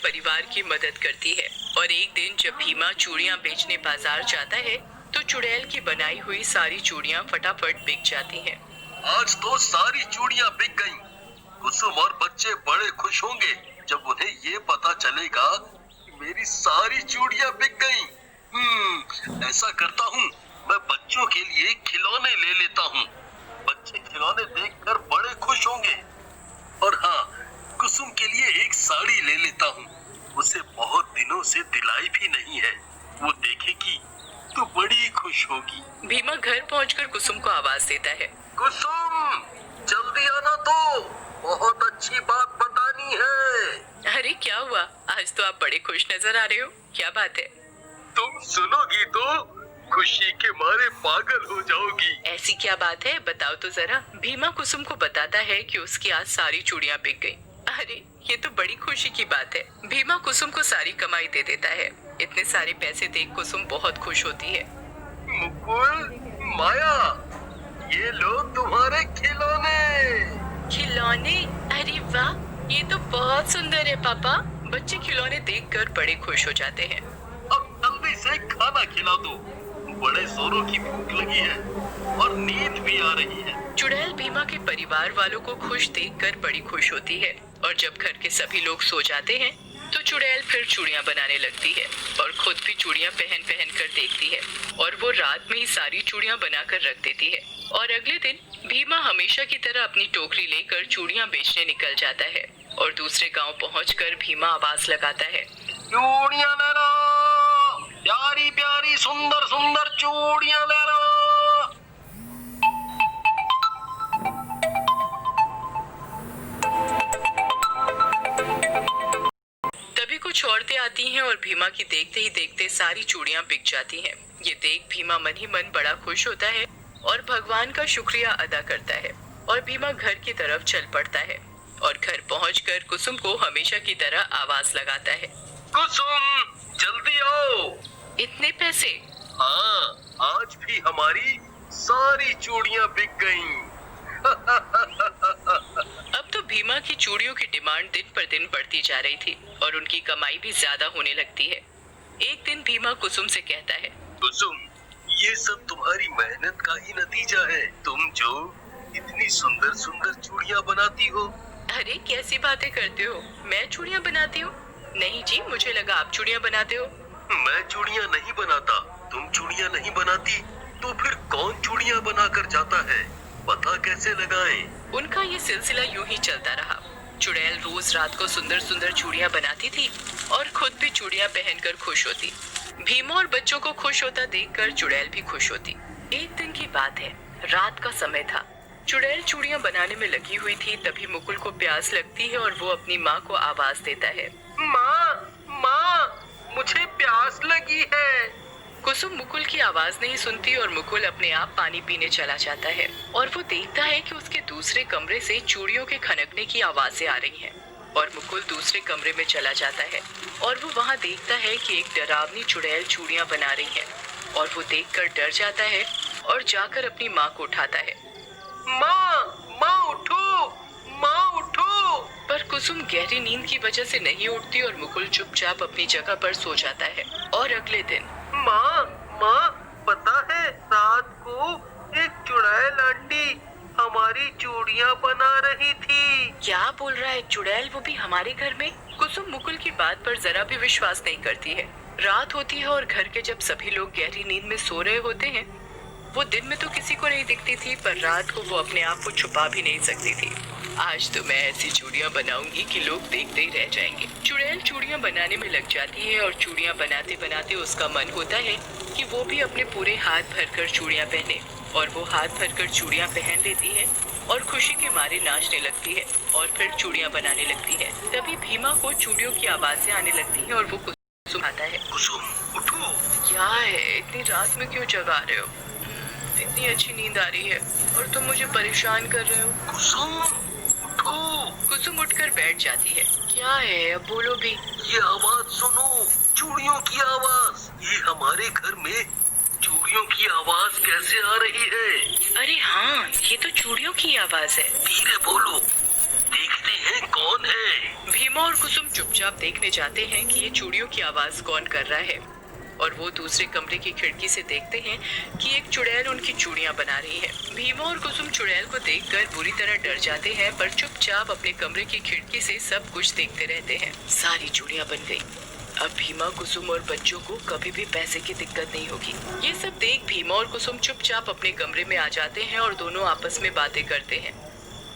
परिवार की मदद करती है। और एक दिन जब भीमा चूड़ियाँ बेचने बाजार जाता है तो चुड़ैल की बनाई हुई सारी चूड़ियाँ फटाफट बिक जाती हैं। आज तो सारी चूड़ियाँ बिक गईं। कुसुम और बच्चे बड़े खुश होंगे जब उन्हें ये पता चलेगा कि मेरी सारी चूड़ियाँ बिक गईं। ऐसा करता हूँ, मैं बच्चों के लिए खिलौने ले लेता हूँ। बच्चे खिलौने देखकर बड़े खुश होंगे। और हाँ, कुसुम के लिए एक साड़ी ले लेता हूँ। उसे बहुत दिनों से दिलाई भी नहीं है। वो देखेगी तो बड़ी खुश होगी। भीमा घर पहुंचकर कुसुम को आवाज देता है। कुसुम, जल्दी आना तो, बहुत अच्छी बात बतानी है। अरे क्या हुआ, आज तो आप बड़े खुश नजर आ रहे हो, क्या बात है? तुम सुनोगी तो खुशी के मारे पागल हो जाओगी। ऐसी क्या बात है, बताओ तो जरा। भीमा कुसुम को बताता है कि उसकी आज सारी चूड़ियाँ बिक गईं। अरे ये तो बड़ी खुशी की बात है। भीमा कुसुम को सारी कमाई दे देता है। इतने सारे पैसे देख कुसुम बहुत खुश होती है। मुकुल, माया, ये लो तुम्हारे खिलौने। खिलौने? अरे वाह, ये तो बहुत सुंदर है पापा। बच्चे खिलौने देखकर बड़े खुश हो जाते हैं। अब जल्दी से खाना खिला दो, बड़े जोरों की भूख लगी है और नींद भी आ रही है। चुड़ैल भीमा के परिवार वालों को खुश देखकर बड़ी खुश होती है। और जब घर के सभी लोग सो जाते हैं तो चुड़ैल फिर चूड़ियाँ बनाने लगती है और खुद भी चूड़ियाँ पहन पहन कर देखती है। और वो रात में ही सारी चूड़ियाँ बनाकर रख देती है। और अगले दिन भीमा हमेशा की तरह अपनी टोकरी लेकर चूड़ियाँ बेचने निकल जाता है। और दूसरे गांव पहुंचकर भीमा आवाज लगाता है, चूड़ियाँ ले लो, प्यारी प्यारी सुंदर सुंदर चूड़ियाँ ले लो। तभी कुछ औरतें आती हैं और भीमा की देखते ही देखते सारी चूड़ियाँ बिक जाती हैं। ये देख भीमा मन ही मन बड़ा खुश होता है और भगवान का शुक्रिया अदा करता है। और भीमा घर की तरफ चल पड़ता है और घर पहुंचकर कुसुम को हमेशा की तरह आवाज लगाता है, कुसुम, जल्दी आओ। इतने पैसे? हाँ, आज भी हमारी सारी चूड़ियाँ बिक गईं। अब तो भीमा की चूड़ियों की डिमांड दिन पर दिन बढ़ती जा रही थी और उनकी कमाई भी ज्यादा होने लगती है। एक दिन भीमा कुसुम से कहता है, कुसुम, ये सब तुम्हारी मेहनत का ही नतीजा है। तुम जो इतनी सुंदर सुंदर चूड़ियाँ बनाती हो। अरे कैसी बातें करते हो, मैं चूड़ियाँ बनाती हूँ? नहीं जी, मुझे लगा आप चूड़ियाँ बनाते हो। मैं चूड़ियाँ नहीं बनाता। तुम चूड़ियाँ नहीं बनाती तो फिर कौन चूड़ियाँ बना कर जाता है? पता कैसे लगाएं? उनका ये सिलसिला यूं ही चलता रहा। चुड़ैल रोज रात को सुंदर सुंदर चूड़ियाँ बनाती थी और खुद भी चूड़ियाँ पहनकर खुश होती। भीमा और बच्चों को खुश होता देखकर चुड़ैल भी खुश होती। एक दिन की बात है, रात का समय था। चुड़ैल चूड़ियाँ बनाने में लगी हुई थी। तभी मुकुल को प्यास लगती है और वो अपनी माँ को आवाज देता है, माँ, माँ, मुझे प्यास लगी है। कुसुम मुकुल की आवाज नहीं सुनती और मुकुल अपने आप पानी पीने चला जाता है। और वो देखता है कि उसके दूसरे कमरे से चूड़ियों के खनकने की आवाजें आ रही हैं। और मुकुल दूसरे कमरे में चला जाता है और वो वहाँ देखता है कि एक डरावनी चुड़ैल चूड़ियाँ बना रही है। और वो देखकर डर जाता है और जाकर अपनी माँ को उठाता है। माँ, माँ उठो, माँ उठो। पर कुसुम गहरी नींद की वजह से नहीं उठती और मुकुल चुपचाप अपनी जगह पर सो जाता है। और अगले दिन, माँ, माँ, पता है रात को एक चुड़ैल आंटी हमारी चूड़ियाँ बना रही थी। क्या बोल रहा है चुड़ैल, वो भी हमारे घर में? कुसुम मुकुल की बात पर जरा भी विश्वास नहीं करती है। रात होती है और घर के जब सभी लोग गहरी नींद में सो रहे होते हैं। वो दिन में तो किसी को नहीं दिखती थी, पर रात को वो अपने आप को छुपा भी नहीं सकती थी। आज तो मैं ऐसी चूड़ियाँ बनाऊंगी कि लोग देखते ही रह जाएंगे। चुड़ैल चूड़ियाँ बनाने में लग जाती है और चूड़ियाँ बनाते बनाते उसका मन होता है कि वो भी अपने पूरे हाथ भरकर चूड़ियाँ पहने। और वो हाथ भरकर चूड़ियाँ पहन लेती है और खुशी के मारे नाचने लगती है और फिर चूड़ियाँ बनाने लगती है। तभी भीमा को चूड़ियों की आवाजें आने लगती हैं और वो कुसुम आता है। कुसुम, उठो। क्या है, इतनी रात में क्यों जगा रहे हो? इतनी अच्छी नींद आ रही है और तुम मुझे परेशान कर रहे हो। कुसुम, उठो। कुसुम उठकर बैठ जाती है। क्या है, अब बोलो भी। ये आवाज सुनो, चूड़ियों की आवाज। ये हमारे घर में चूड़ियों की आवाज कैसे आ रही है? अरे हाँ, ये तो चूड़ियों की आवाज है। धीरे बोलो, देखते हैं कौन है। भीमा और कुसुम चुपचाप देखने जाते हैं कि ये चूड़ियों की आवाज कौन कर रहा है, और वो दूसरे कमरे की खिड़की से देखते हैं कि एक चुड़ैल उनकी चूड़ियां बना रही है। भीमा और कुसुम चुड़ैल को देखकर बुरी तरह डर जाते हैं, पर चुपचाप अपने कमरे की खिड़की से सब कुछ देखते रहते हैं। सारी चूड़ियां बन गई। अब भीमा, कुसुम और बच्चों को कभी भी पैसे की दिक्कत नहीं होगी। ये सब देख भीमा और कुसुम चुपचाप अपने कमरे में आ जाते हैं और दोनों आपस में बातें करते हैं।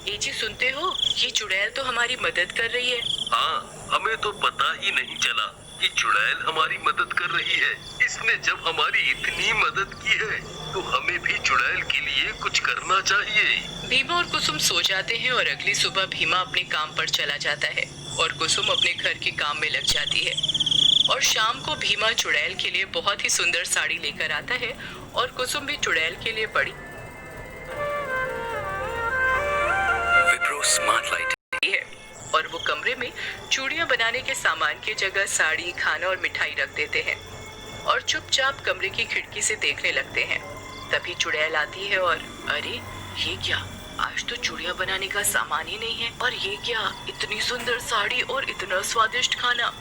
ए जी, सुनते हो? ये चुड़ैल तो हमारी मदद कर रही है। हाँ, हमें तो पता ही नहीं चला कि चुड़ैल हमारी मदद कर रही है। इसने जब हमारी इतनी मदद की है तो हमें भी चुड़ैल के लिए कुछ करना चाहिए। भीमा और कुसुम सो जाते हैं और अगली सुबह भीमा अपने काम पर चला जाता है और कुसुम अपने घर के काम में लग जाती है। और शाम को भीमा चुड़ैल के लिए बहुत ही सुंदर साड़ी लेकर आता है और कुसुम भी चुड़ैल के लिए बड़ी स्मार्ट लाइट है, और वो कमरे में चूड़ियां बनाने के सामान की जगह साड़ी, खाना और मिठाई रख देते हैं और चुपचाप कमरे की खिड़की से देखने लगते हैं। तभी चुड़ैल आती है और अरे ये क्या, आज तो चूड़ियां बनाने का सामान ही नहीं है, और ये क्या, इतनी सुंदर साड़ी और इतना स्वादिष्ट खाना,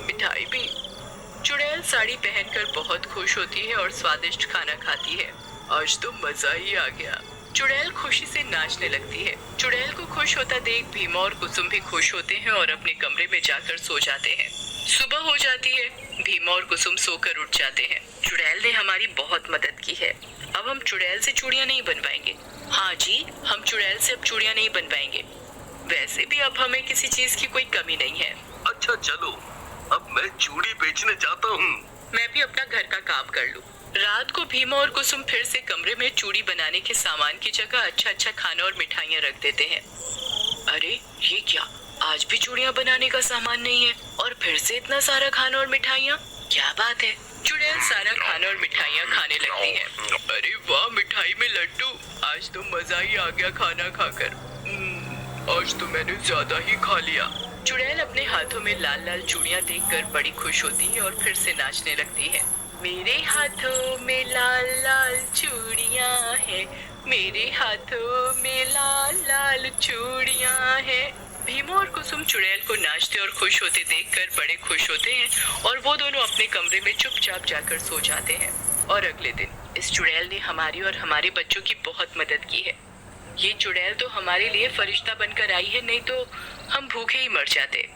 मिठाई भी। चुड़ैल साड़ी पहनकर बहुत खुश होती है और स्वादिष्ट खाना खाती है। आज तो मजा ही आ गया। चुड़ैल खुशी से नाचने लगती है। चुड़ैल को खुश होता देख भीमा और कुसुम भी खुश होते हैं और अपने कमरे में जाकर सो जाते हैं। सुबह हो जाती है। भीमा और कुसुम सोकर उठ जाते हैं। चुड़ैल ने हमारी बहुत मदद की है। अब हम चुड़ैल से चूड़ियां नहीं बनवाएंगे। हाँ जी, हम चुड़ैल से अब चूड़ियां नहीं बनवाएंगे। वैसे भी अब हमें किसी चीज की कोई कमी नहीं है। अच्छा चलो, अब मैं चूड़ी बेचने जाता हूँ। मैं भी अपना घर का काम कर लूं। रात को भीमा और कुसुम फिर से कमरे में चूड़ी बनाने के सामान की जगह अच्छा अच्छा खाना और मिठाइयाँ रख देते हैं। अरे ये क्या, आज भी चूड़ियाँ बनाने का सामान नहीं है और फिर से इतना सारा खाना और मिठाइयाँ, क्या बात है। चुड़ैल सारा खाना और मिठाइयाँ खाने लगती है। अरे वाह, मिठाई में लड्डू, आज तो मजा ही आ गया खाना खाकर। आज तो मैंने ज्यादा ही खा लिया। चुड़ैल अपने हाथों में लाल लाल चूड़ियाँ देखकर बड़ी खुश होती है और फिर से नाचने लगती है। मेरे हाथों में लाल लाल चूड़ियाँ हैं, मेरे हाथों में लाल लाल चूड़ियाँ हैं। भीमा और कुसुम चुड़ैल को नाचते और खुश होते देखकर बड़े खुश होते हैं और वो दोनों अपने कमरे में चुपचाप जाकर सो जाते हैं। और अगले दिन इस चुड़ैल ने हमारी और हमारे बच्चों की बहुत मदद की है। ये चुड़ैल तो हमारे लिए फरिश्ता बनकर आई है, नहीं तो हम भूखे ही मर जाते।